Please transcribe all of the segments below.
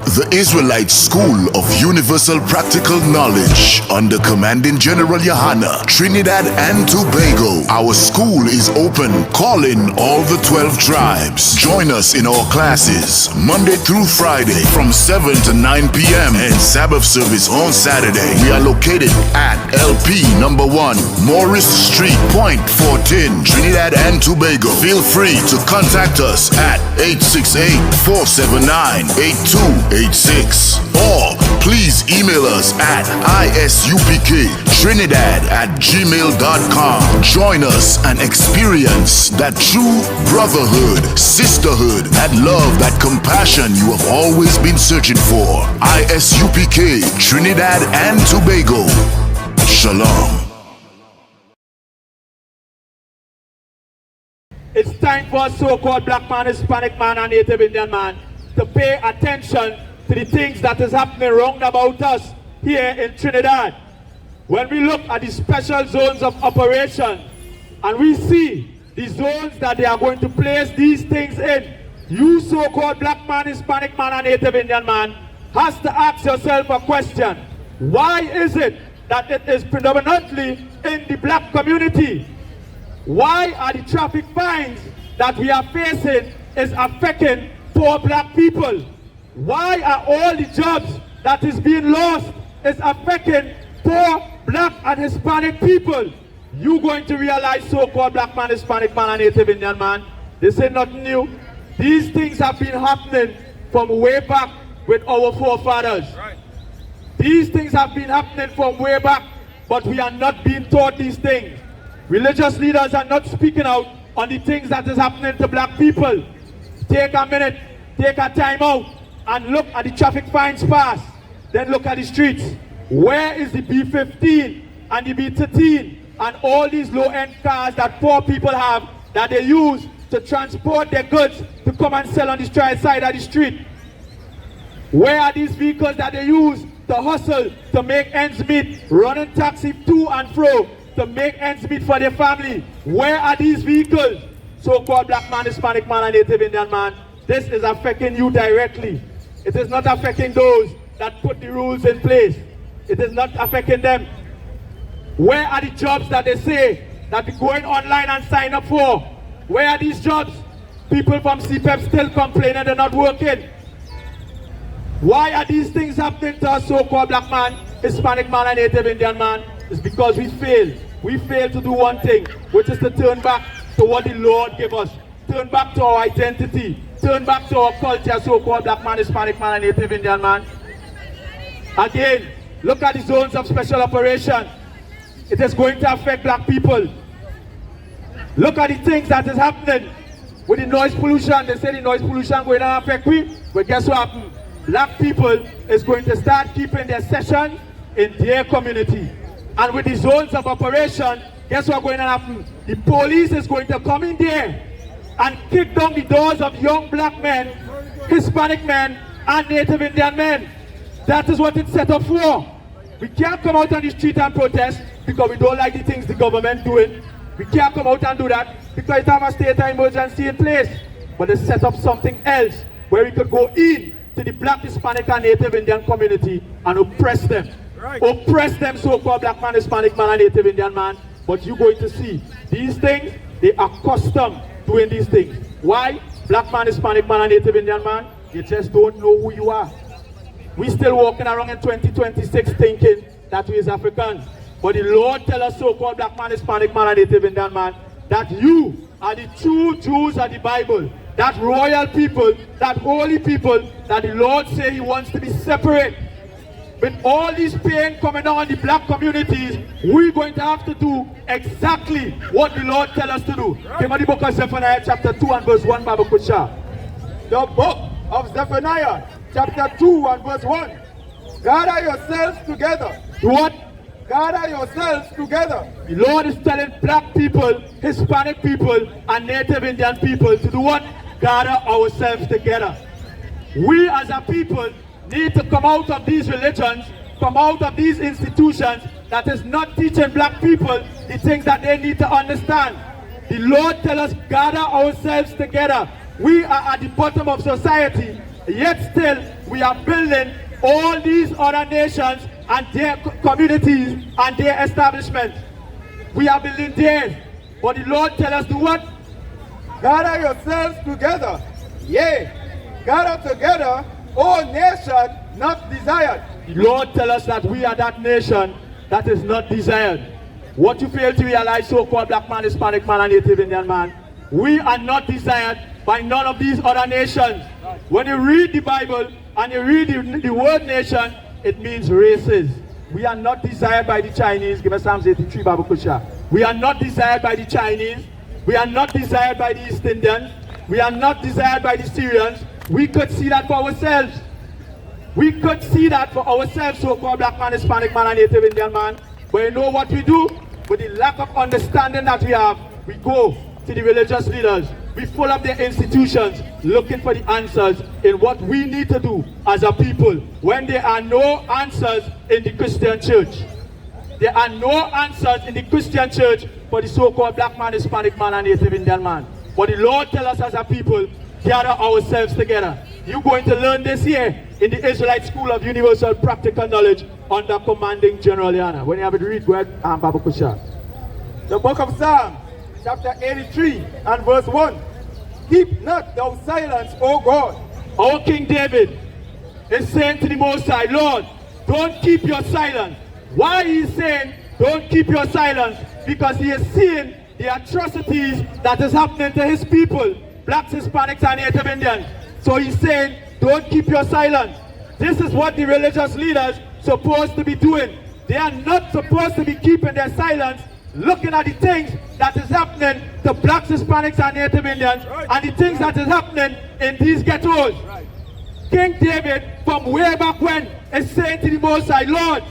The Israelite School of Universal Practical Knowledge under Commanding General Yahanna, Trinidad and Tobago. Our school is open. Call in all the 12 tribes. Join us in our classes Monday through Friday from 7 to 9 p.m. and Sabbath service on Saturday. We are located at LP number 1, Morris Street, Point 14, Trinidad and Tobago. Feel free to contact us at 868-479-8286 or please email us at ISUPK@gmail.com. Join us and experience that true brotherhood, sisterhood, that love, that compassion you have always been searching for. I.S.U.P.K, Trinidad and Tobago. Shalom. It's time for a so-called black man, Hispanic man, and Native Indian man to pay attention to the things that is happening round about us here in Trinidad. When we look at the special zones of operation and we see the zones that they are going to place these things in, you so-called black man, Hispanic man, and Native Indian man has to ask yourself a question. Why is it that it is predominantly in the black community? Why are the traffic fines that we are facing is affecting poor black people? Why are all the jobs that is being lost is affecting poor black and Hispanic people? You going to realize, so-called black man, Hispanic man, and Native Indian man, this ain't nothing new. These things have been happening from way back with our forefathers. Right. These things have been happening from way back, but we are not being taught these things. Religious leaders are not speaking out on the things that is happening to black people. Take a minute, take a time out, and look at the traffic fines passed. Then look at the streets. Where is the B15 and the B13 and all these low-end cars that poor people have that they use to transport their goods to come and sell on the side of the street? Where are these vehicles that they use to hustle, to make ends meet, running taxi to and fro, to make ends meet for their family? Where are these vehicles? So-called black man, Hispanic man, and Native Indian man, this is affecting you directly. It is not affecting those that put the rules in place. It is not affecting them. Where are the jobs that they say that we going online and sign up for? Where are these jobs? People from CPEP still complaining they're not working. Why are these things happening to us, so-called black man, Hispanic man, and Native Indian man? It's because we failed. We failed to do one thing, which is to turn back to what the Lord gave us. Turn back to our identity. Turn back to our culture, so-called black man, Hispanic man, and Native Indian man. Again, look at the zones of special operation. It is going to affect black people. Look at the things that is happening with the noise pollution. They say the noise pollution going to affect we. But guess what happened? Black people is going to start keeping their session in their community. And with the zones of operation, guess what's going to happen? The police is going to come in there and kick down the doors of young black men, Hispanic men, and Native Indian men. That is what it's set up for. We can't come out on the street and protest because we don't like the things the government doing. We can't come out and do that because it have a state of emergency in place. But they set up something else where we could go in to the black, Hispanic, and Native Indian community and oppress them. Right. Oppress them, so-called black man, Hispanic man, and Native Indian man. But you're going to see these things, they are accustomed doing these things. Why? Black man, Hispanic man, and Native Indian man, you just don't know who you are. We still walking around in 2026 thinking that we is Africans. But the Lord tell us, so-called black man, Hispanic man, and Native Indian man, that you are the true Jews of the Bible. That royal people, that holy people, that the Lord say he wants to be separate. With all this pain coming on the black communities, we're going to have to do exactly what the Lord tells us to do. Came on the book of Zephaniah chapter 2 and verse 1, Baba Kusha. The book of Zephaniah chapter 2 and verse 1. Gather yourselves together. Do what? Gather yourselves together. The Lord is telling black people, Hispanic people, and Native Indian people to do what? Gather ourselves together. We as a people need to come out of these religions, come out of these institutions that is not teaching black people the things that they need to understand. The Lord tells us, gather ourselves together. We are at the bottom of society, yet still we are building all these other nations and their communities and their establishments. We are building theirs. But the Lord tells us to what? Gather yourselves together. Yea, gather together, O nation not desired. The Lord tells us that we are that nation that is not desired. What you fail to realize, so-called black man, Hispanic man, and Native Indian man, we are not desired by none of these other nations. When you read the Bible and you read the word nation, it means races. We are not desired by the Chinese. Give us Psalms 83, Babu Kusha. We are not desired by the Chinese. We are not desired by the East Indians. We are not desired by the Syrians. We could see that for ourselves. We could see that for ourselves, so-called black man, Hispanic man, and Native Indian man. But you know what we do? With the lack of understanding that we have, we go to the religious leaders. We fill up their institutions looking for the answers in what we need to do as a people when there are no answers in the Christian church. There are no answers in the Christian church for the so-called black man, Hispanic man, and Native Indian man. But the Lord tells us as a people, gather ourselves together. You're going to learn this here in the Israelite School of Universal Practical Knowledge under commanding General YAHANNA. When you have it read, go ahead, Baba Kusha. The book of Psalms, chapter 83 and verse 1. Keep not thou silence, O God. Our King David is saying to the Most High, Lord, don't keep your silence. Why he is saying, don't keep your silence? Because he is seeing the atrocities that is happening to his people, blacks, Hispanics, and Native Indians. So he's saying, don't keep your silence. This is what the religious leaders supposed to be doing. They are not supposed to be keeping their silence, looking at the things that is happening to blacks, Hispanics, and Native Indians, and the things that is happening in these ghettos. King David, from way back when, is saying to the Most High, Lord,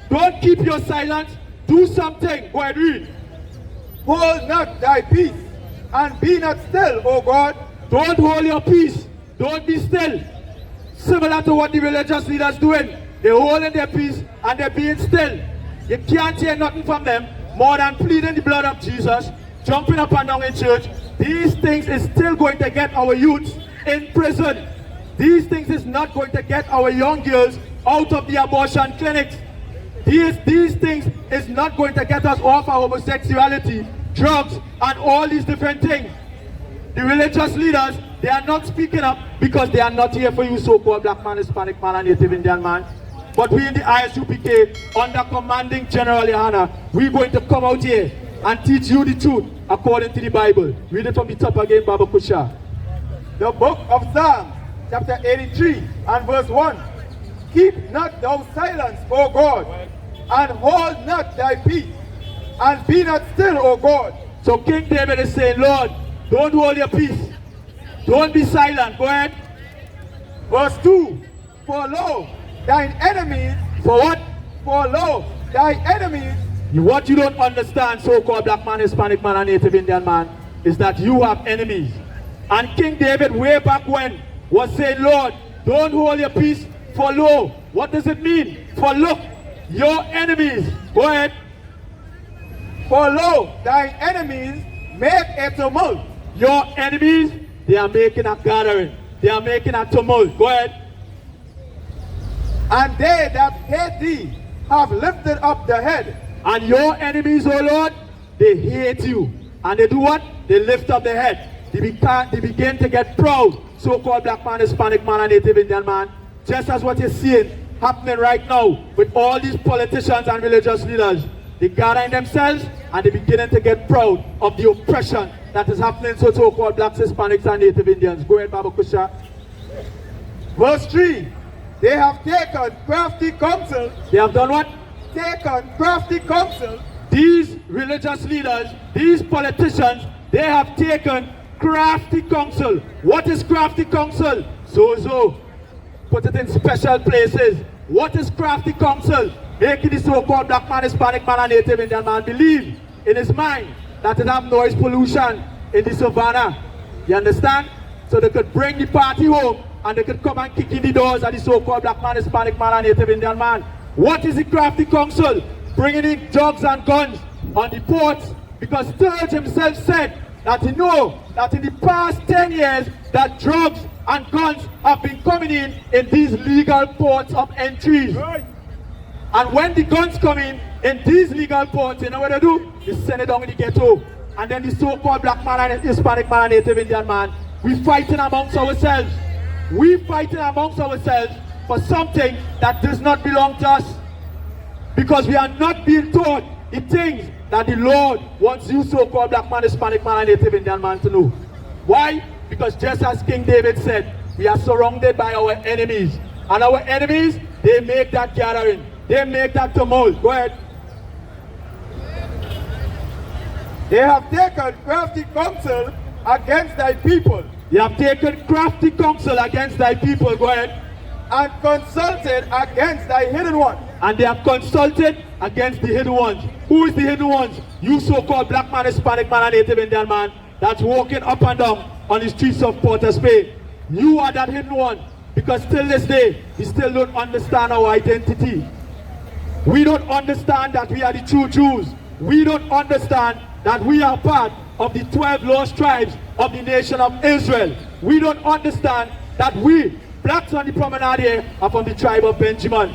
don't keep your silence, do something. Go ahead, read. Hold not thy peace, and be not still, O God. Don't hold your peace, don't be still. Similar to what the religious leaders doing. They're holding their peace and they're being still. You can't hear nothing from them more than pleading the blood of Jesus, jumping up and down in church. These things is still going to get our youths in prison. These things is not going to get our young girls out of the abortion clinics. These things is not going to get us off our homosexuality, drugs, and all these different things. The religious leaders, they are not speaking up because they are not here for you, so-called black man, Hispanic man, and Native Indian man. But we in the I.S.U.P.K, under commanding General YAHANNA, we're going to come out here and teach you the truth according to the Bible. Read it from the top again, Baba Kusha. The book of Psalms, chapter 83 and verse 1. Keep not thou silence, O God, and hold not thy peace, and be not still, O God. So King David is saying, Lord, don't hold your peace. Don't be silent. Go ahead. Verse 2. For lo, thine enemies. For what? For lo, thy enemies. What you don't understand, so-called black man, Hispanic man, and Native Indian man, is that you have enemies. And King David, way back when, was saying, Lord, don't hold your peace. For lo, what does it mean? For look, your enemies. Go ahead. For lo, thine enemies make a tumult. Your enemies, they are making a gathering. They are making a tumult. Go ahead. And they that hate thee have lifted up the head. And your enemies, O Lord, they hate you. And they do what? They lift up their head. They begin to get proud. So-called black man, Hispanic man, and Native Indian man. Just as what you're seeing happening right now with all these politicians and religious leaders. They gather in themselves and they're beginning to get proud of the oppression that is happening to so-called blacks, Hispanics, and Native Indians. Go ahead, Baba Kusha. Verse 3. They have taken crafty counsel. They have done what? Taken crafty counsel. These religious leaders, these politicians, they have taken crafty counsel. What is crafty counsel? So. Put it in special places. What is crafty counsel? Making the so-called black man, Hispanic man, and Native Indian man believe in his mind that it have noise pollution in the savannah. You understand? So they could bring the party home and they could come and kick in the doors of the so-called black man, Hispanic man, and Native Indian man. What is the crafty counsel? Bringing in drugs and guns on the ports, because Sturge himself said that he know that in the past 10 years that drugs and guns have been coming in these legal ports of entries. Right. And when the guns come in these legal ports, you know what they do? They send it down in the ghetto. And then the so-called black man and Hispanic man and Native Indian man, we fighting amongst ourselves. We fighting amongst ourselves for something that does not belong to us. Because we are not being taught the things that the Lord wants you so-called black man, Hispanic man and Native Indian man to know. Why? Because just as King David said, we are surrounded by our enemies. And our enemies, they make that gathering. They make that tumult. Go ahead. They have taken crafty counsel against thy people. They have taken crafty counsel against thy people. Go ahead. And consulted against thy hidden one. And they have consulted against the hidden ones. Who is the hidden ones? You so-called black man, Hispanic man, and Native Indian man that's walking up and down on the streets of Port of Spain. You are that hidden one. Because till this day, we still don't understand our identity. We don't understand that we are the true Jews. We don't understand that we are part of the 12 lost tribes of the nation of Israel. We don't understand that we, blacks on the promenade here, are from the tribe of Benjamin.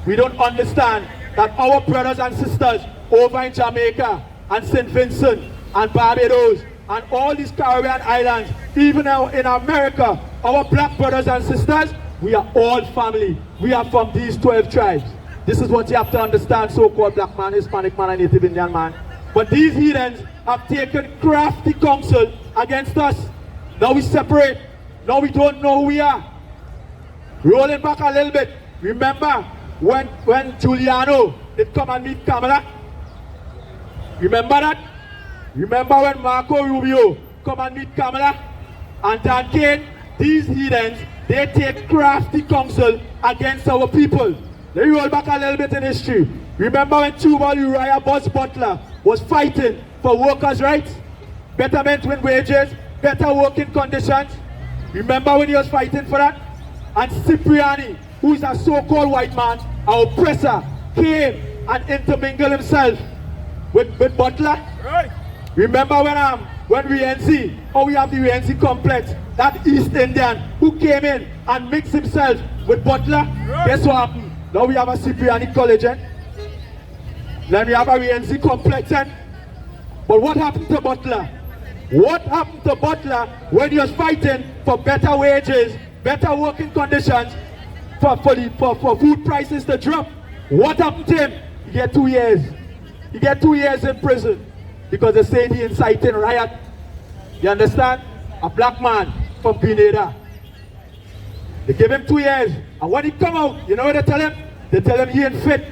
We don't understand that our brothers and sisters over in Jamaica and St. Vincent and Barbados and all these Caribbean islands, even now in America, our black brothers and sisters, we are all family. We are from these 12 tribes. This is what you have to understand, so-called black man, Hispanic man, and Native Indian man. But these heathens have taken crafty counsel against us. Now we separate. Now we don't know who we are. Rolling back a little bit. Remember when Giuliano did come and meet Kamala? Remember that? Remember when Marco Rubio come and meet Kamala? And Dan Kane? These heathens, they take crafty counsel against our people. Let me roll back a little bit in history. Remember when Tubal Uriah Buzz Butler was fighting for workers' rights, betterment in wages, better working conditions? Remember when he was fighting for that? And Cipriani, who is a so-called white man, our oppressor, came and intermingled himself with Butler? Right. Remember when VNC, how we have the VNC complex, that East Indian who came in and mixed himself with Butler? Right. Guess what happened? Now we have a Cipriani collagen. Then we have a VNC complex. But what happened to Butler? What happened to Butler when he was fighting for better wages, better working conditions, for food prices to drop? What happened to him? He get 2 years. He get 2 years in prison because they say he inciting riot. You understand? A black man from Grenada. They give him 2 years. And when he come out, you know what they tell him? They tell him he ain't fit.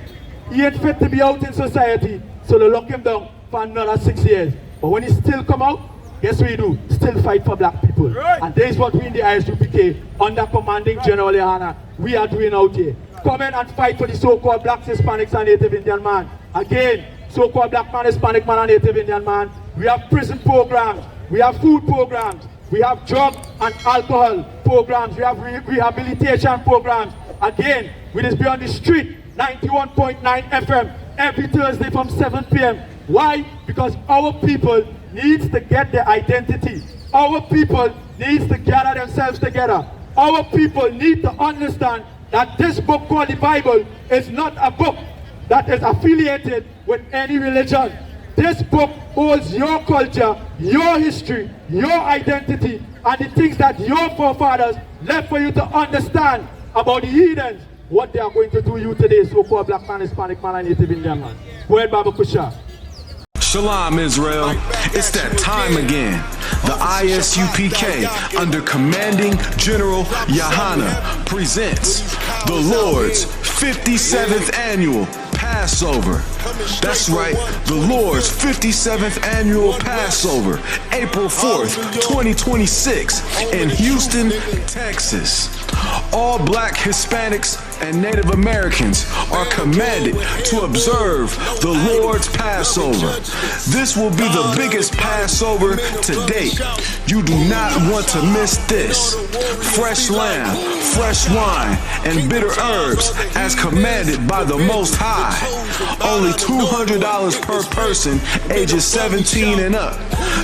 He ain't fit to be out in society. So they lock him down for another 6 years. But when he still come out, guess what he do? Still fight for black people. Right. And this is what we in the I.S.U.P.K, under commanding General YAHANNA, we are doing out here. Come in and fight for the so-called blacks, Hispanics, and Native Indian man. Again, so-called black man, Hispanic man, and Native Indian man. We have prison programs. We have food programs. We have drug and alcohol programs. We have rehabilitation programs. Again, we just be on the street, 91.9 FM, every Thursday from 7 p.m. Why? Because our people needs to get their identity. Our people needs to gather themselves together. Our people need to understand that this book called the Bible is not a book that is affiliated with any religion. This book holds your culture, your history, your identity, and the things that your forefathers left for you to understand about the heathens, what they are going to do you today, so-called black man, Hispanic man, and Native Indian man. Go ahead, Baba Kusha. Shalom, Israel. It's that time again. The I.S.U.P.K, under commanding General YAHANNA, presents the Lord's 57th annual Passover. That's right, the Lord's 57th annual Passover, April 4th, 2026, in Houston, Texas. All black Hispanics and Native Americans are commanded to observe the Lord's Passover. This will be the biggest Passover to date. You do not want to miss this. Fresh lamb, fresh wine, and bitter herbs as commanded by the Most High. Only $200 per person ages 17 and up.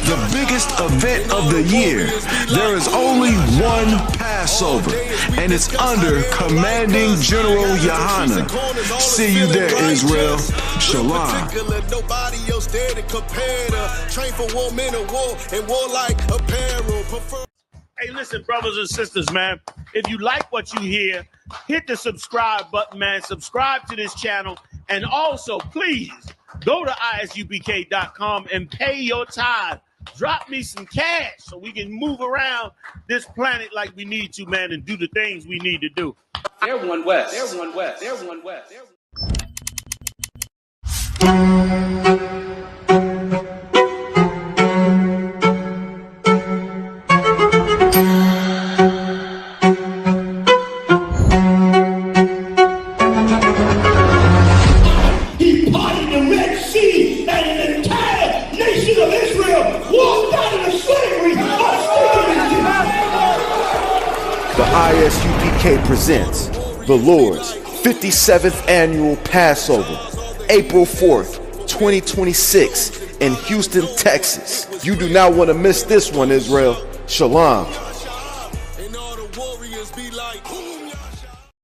The biggest event of the year. There is only one Passover, and it's under Commanding General Yahanna. See you there, Israel. Shalom. Hey, listen, brothers and sisters, man. If you like what you hear, hit the subscribe button, man. Subscribe to this channel. And also, please, go to ISUPK.com and pay your tithe. Drop me some cash so we can move around this planet like we need to, man, and do the things we need to do. They're one West. They're one West. They're one West. They're... He parted the Red Sea, and an entire nation of Israel walked out of the slavery The I.S.U.P.K. presents the Lord's 57th Annual Passover, April 4th, 2026 in Houston, Texas. You do not want to miss this one, Israel. Shalom. And all the warriors be like,